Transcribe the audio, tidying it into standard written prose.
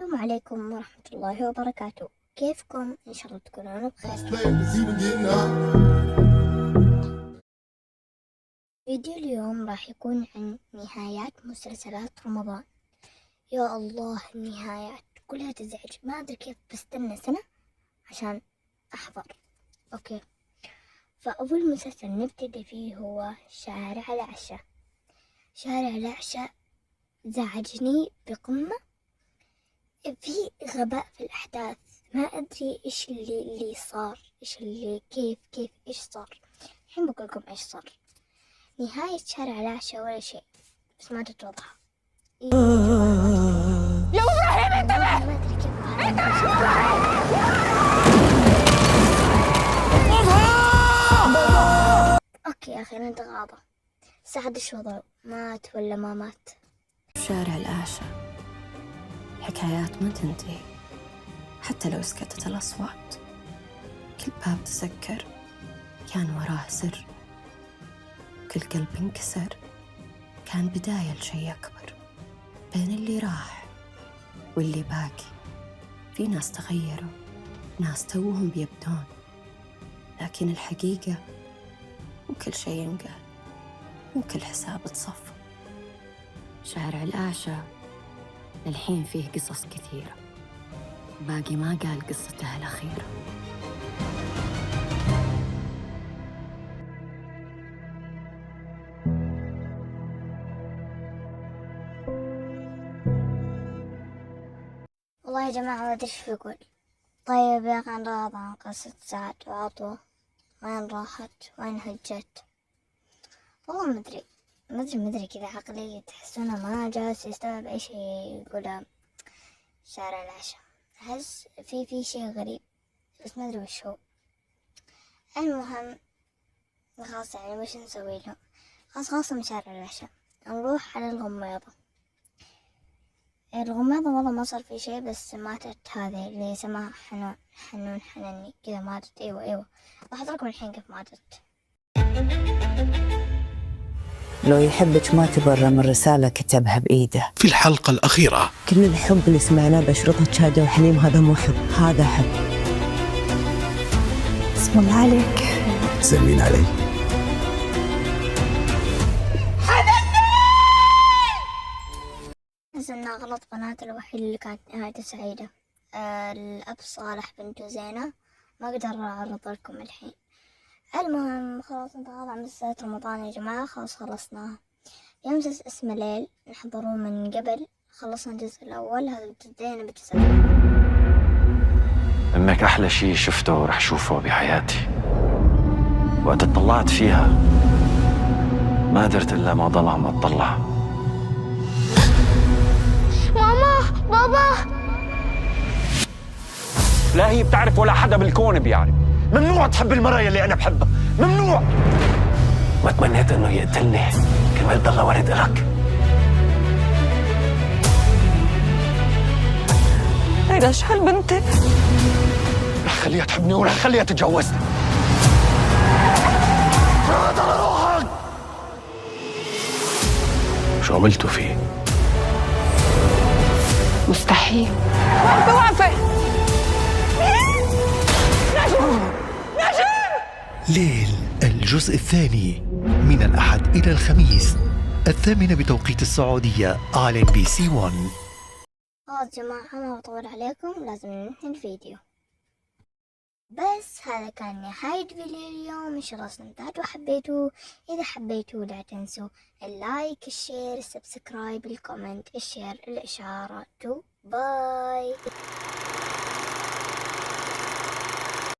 السلام عليكم ورحمة الله وبركاته. كيفكم؟ إن شاء الله تكونون بخير. فيديو اليوم راح يكون عن نهايات مسلسلات رمضان. يا الله، النهايات كلها تزعج، ما أدري كيف بستنى سنة عشان أحضر. أوكي، فأول مسلسل نبتدي فيه هو شارع العشاء. شارع العشاء زعجني بقمة، في غباء في الأحداث، ما أدري إيش اللي صار، إيش اللي كيف إيش صار. الحين بقولكم إيش صار. نهاية شارع العشاء ولا شيء، بس ما تتوضح. لو إبراهيم انتبه! ما أدري كيف أوكي يا أخي، نتغاضى. سعد إيش وضعه؟ مات ولا ما مات؟ شارع العاشا حكايات ما تنتهي حتى لو سكتت الأصوات. كل باب تسكر كان وراه سر، كل قلب انكسر كان بداية لشي أكبر. بين اللي راح واللي باقي في ناس تغيروا، ناس توهم بيبدون، لكن الحقيقة وكل شي ينقال وكل حساب تصفى. شارع العاشا الحين فيه قصص كثيرة، باقي ما قال قصته الأخيرة. والله يا جماعة ما أدري إيش بقول. طيب يا أخي، نراضى عن قصة سعد وعطوة. وين راحت؟ وين هجت؟ والله ما أدري كذا عقلية، تحسونه ما جالس يستوعب أي شيء يقوله شارع العشاء. أحس في شيء غريب، بس ما أدري وش هو. المهم، خلاص يعني وش نسوي له؟ خلاص من شارع العشاء نروح على الغماضة. والله ما صار في شيء، بس ماتت هذه اللي اسمها حنون حنني كذا ماتت. أيوة راح أتركم الحين كيف ماتت. لو يحبك ما تبرم الرسالة كتبها بإيده. في الحلقة الأخيرة كل الحب اللي سمعناه بأشرطة شادة وحليم هذا مو حب، هذا حب. اسم الله عليك. سلمين علي. أحس إنها غلط بنات. الوحيدة اللي كانت نهايته سعيدة الأب صالح بنته زينة. ما أقدر أعرض لكم الحين. المهم، خلاص نتغاضى عن مسلسلات رمضان يا جماعة، خلاص خلصناها. في مسلسل اسمه ليل نحضروه من قبل، خلصنا الجزء الأول، هذا بدينا بالجزء الثاني. إنك أحلى شي شفته ورح شوفه بحياتي. وقت اطلعت فيها ما قدرت إلا ما ضل عم أطلع. ماما، بابا. لا هي بتعرف ولا حدا بالكون بيعرف. ممنوع تحب المرأة اللي أنا بحبها، ممنوع. ما تمنيت إنه يقتلني كرمال يضل ولد إلك. هيدا شحال بنتي؟ رح خليها تحبني ورح خليها تتجوزني. هذا روحك. شو عملتوا فيه؟ مستحيل. واقفة. ليل الجزء الثاني من الأحد إلى الخميس 8 بتوقيت السعودية على MBC 1. خلاص جماعة، ما بطول عليكم، لازم ننهي الفيديو. بس هذا كان نهاية فيديو اليوم. إن شاء الله استمتعتوا وحبيتوا. إذا حبيتوا لا تنسوا اللايك، الشير، السبسكرايب، الكومنت، الشير، الإشعارات. باي.